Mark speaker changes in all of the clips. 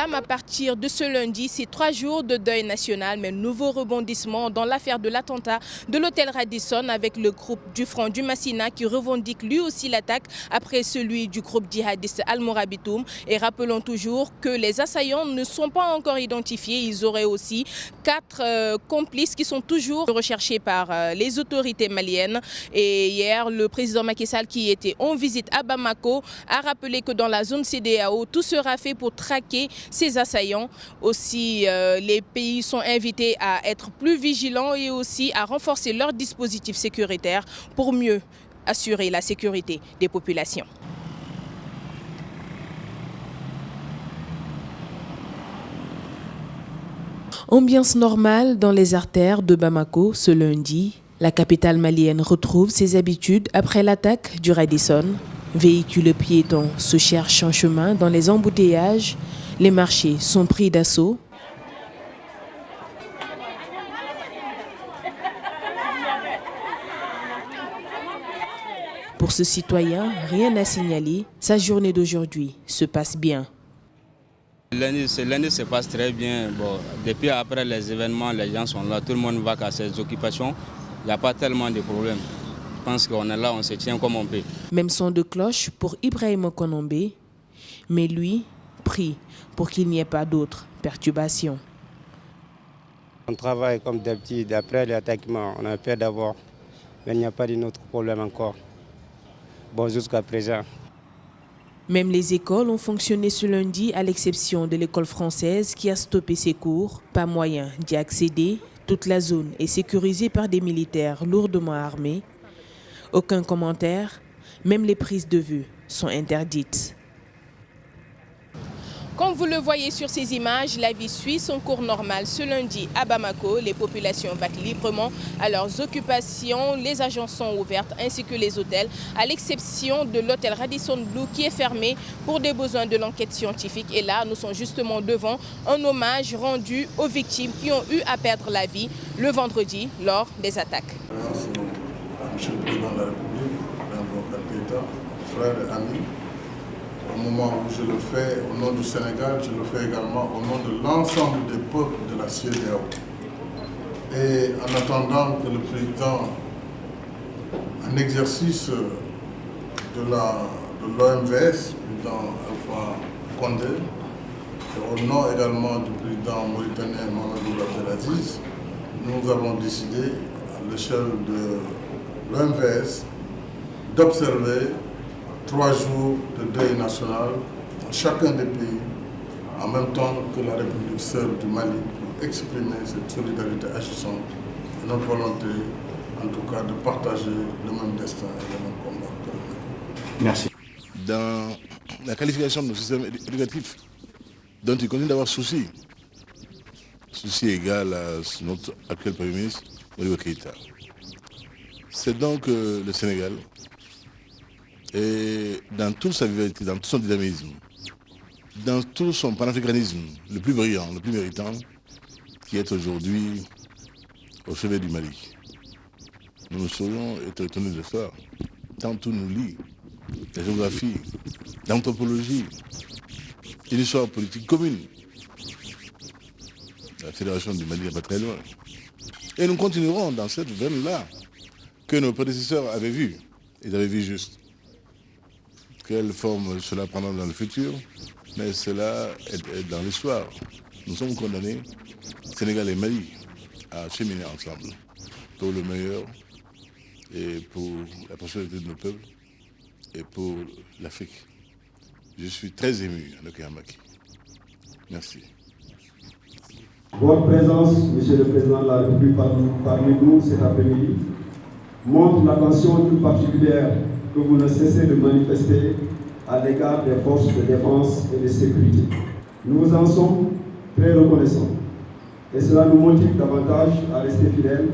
Speaker 1: Sam, à partir de ce lundi, c'est 3 jours de deuil national, mais nouveau rebondissement dans l'affaire de l'attentat de l'hôtel Radisson avec le groupe du Front du Massina qui revendique lui aussi l'attaque après celui du groupe djihadiste Al-Mourabitoum. Et rappelons toujours que les assaillants ne sont pas encore identifiés. Ils auraient aussi 4 complices qui sont toujours recherchés par les autorités maliennes. Et hier, le président Macky Sall, qui était en visite à Bamako, a rappelé que dans la zone CEDEAO, tout sera fait pour traquer ces assaillants. Aussi, les pays sont invités à être plus vigilants et aussi à renforcer leurs dispositifs sécuritaires pour mieux assurer la sécurité des populations. Ambiance normale dans les artères de Bamako ce lundi. La capitale malienne retrouve ses habitudes après l'attaque du Radisson. Véhicules piétons se cherchent en chemin dans les embouteillages. Les marchés sont pris d'assaut. Pour ce citoyen, rien à signaler. Sa journée d'aujourd'hui se passe bien.
Speaker 2: Lundi se passe très bien. Bon, depuis après les événements, les gens sont là, tout le monde va à ses occupations. Il n'y a pas tellement de problèmes. Je pense qu'on est là, on se tient comme on peut.
Speaker 1: Même son de cloche pour Ibrahima Konombe, mais lui prie pour qu'il n'y ait pas d'autres perturbations.
Speaker 3: On travaille comme d'habitude. Après l'attaquement, on a peur d'avoir, mais il n'y a pas d'autre problème encore. Bon, jusqu'à présent.
Speaker 1: Même les écoles ont fonctionné ce lundi, à l'exception de l'école française qui a stoppé ses cours. Pas moyen d'y accéder. Toute la zone est sécurisée par des militaires lourdement armés. Aucun commentaire, même les prises de vue sont interdites. Comme vous le voyez sur ces images, la vie suit son cours normal. Ce lundi, à Bamako, les populations vaquent librement à leurs occupations. Les agences sont ouvertes ainsi que les hôtels, à l'exception de l'hôtel Radisson Blu qui est fermé pour des besoins de l'enquête scientifique. Et là, nous sommes justement devant un hommage rendu aux victimes qui ont eu à perdre la vie le vendredi lors des attaques.
Speaker 4: Monsieur le Président de la République, Madame frères et amis, au moment où je le fais au nom du Sénégal, je le fais également au nom de l'ensemble des peuples de la CEDEAO. Et en attendant que le président, en exercice de l'OMVS, président Alpha Condé, et au nom également du président mauritanien Mamadou Abdelaziz, nous avons décidé à l'échelle de l'OMVS d'observer 3 jours de deuil national dans chacun des pays, en même temps que la République sœur du Mali, pour exprimer cette solidarité agissante et notre volonté, en tout cas, de partager le même destin et le même combat.
Speaker 5: Merci.
Speaker 6: Dans la qualification de nos systèmes éducatifs, dont il continue d'avoir souci égal à notre actuel Premier ministre, Modibo Keïta. C'est donc le Sénégal, et dans toute sa vivacité, dans tout son dynamisme, dans tout son panafricanisme, le plus brillant, le plus méritant, qui est aujourd'hui au chevet du Mali. Nous ne saurions être étonnés de ça, tant tout nous lie, la géographie, l'anthropologie, une histoire politique commune. La Fédération du Mali n'est pas très loin. Et nous continuerons dans cette veine-là que nos prédécesseurs avaient vu, ils avaient vu juste. Quelle forme cela prendra dans le futur, mais cela est dans l'histoire. Nous sommes condamnés, Sénégal et Mali, à cheminer ensemble pour le meilleur et pour la prospérité de nos peuples et pour l'Afrique. Je suis très ému en accueillant Macky. Merci.
Speaker 7: Votre présence, Monsieur le Président de la République, parmi nous cet après-midi, montre l'attention toute particulière que vous ne cessez de manifester à l'égard des forces de défense et de sécurité. Nous vous en sommes très reconnaissants et cela nous motive davantage à rester fidèles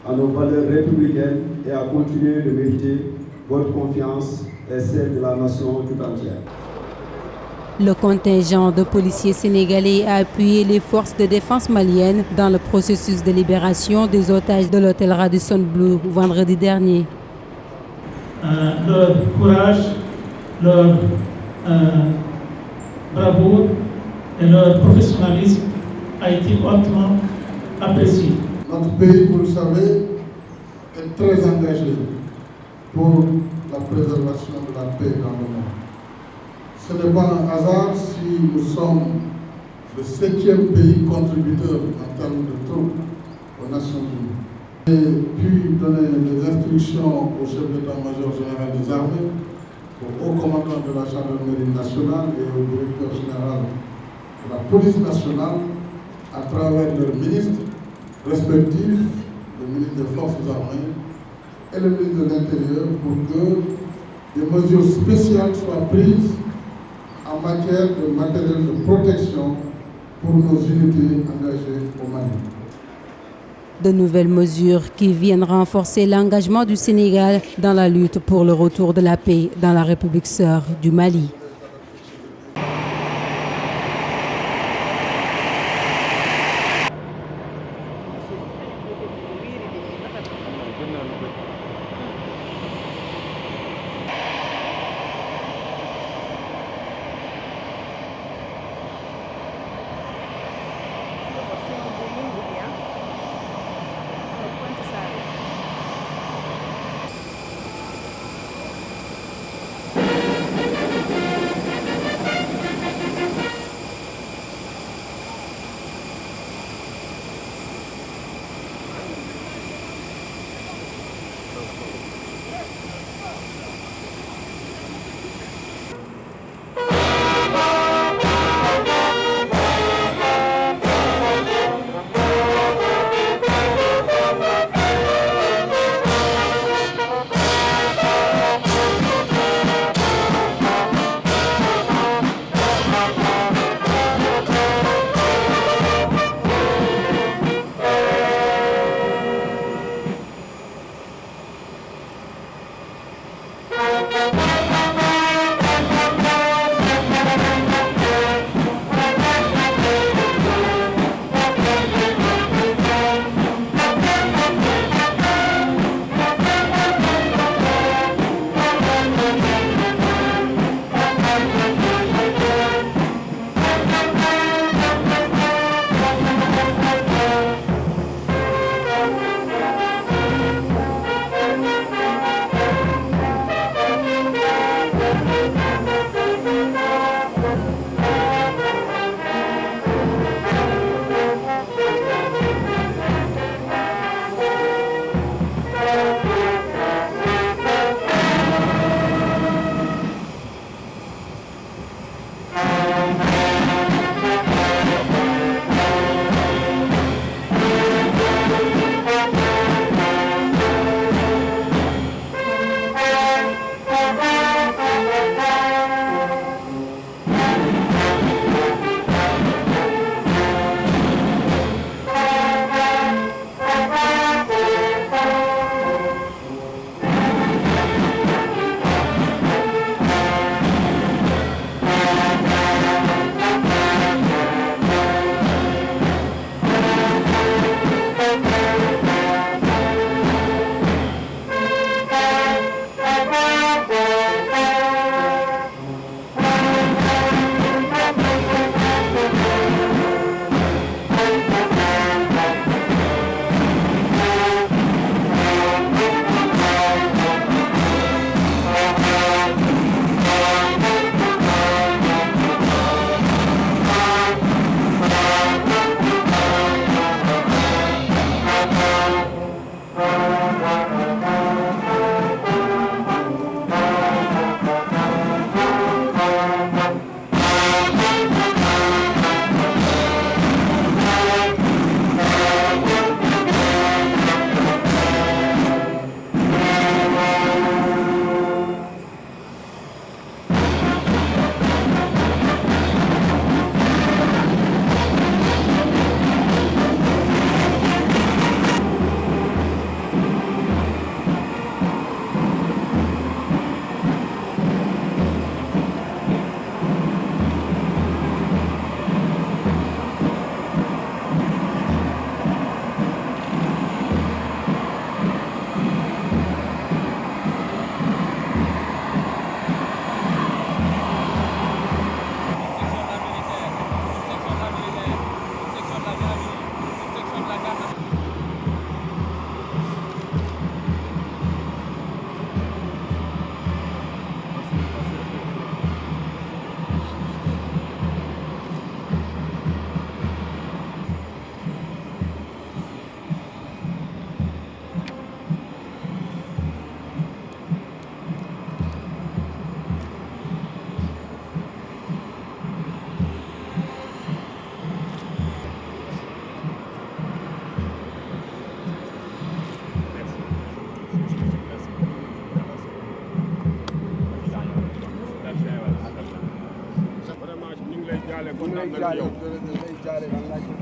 Speaker 7: à nos valeurs républicaines et à continuer de mériter votre confiance et celle de la nation tout entière.
Speaker 8: Le contingent de policiers sénégalais a appuyé les forces de défense maliennes dans le processus de libération des otages de l'hôtel Radisson Blu vendredi dernier.
Speaker 9: Leur courage, leur bravoure
Speaker 5: et leur professionnalisme a été hautement apprécié.
Speaker 4: Notre pays, vous le savez, est très engagé pour la préservation de la paix dans le monde. Ce n'est pas un hasard si nous sommes le 7e pays contributeur en termes de troupes aux Nations Unies. J'ai pu donner des instructions au chef d'état-major général des armées, au haut commandant de la gendarmerie nationale et au directeur général de la police nationale, à travers leurs ministres respectifs, le ministre des Forces armées et le ministre de l'Intérieur, pour que des mesures spéciales soient prises en matière de matériel de protection pour nos unités engagées au Mali.
Speaker 8: De nouvelles mesures qui viennent renforcer l'engagement du Sénégal dans la lutte pour le retour de la paix dans la République sœur du Mali.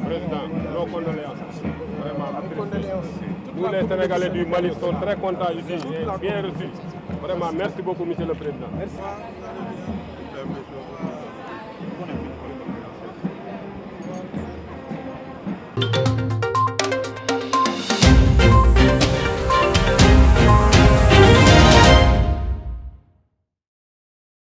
Speaker 9: Président, nos condoléances. Vraiment, nous les Sénégalais du Mali sont très contents ici et bien reçus. Vraiment, merci beaucoup, Monsieur le Président. Merci.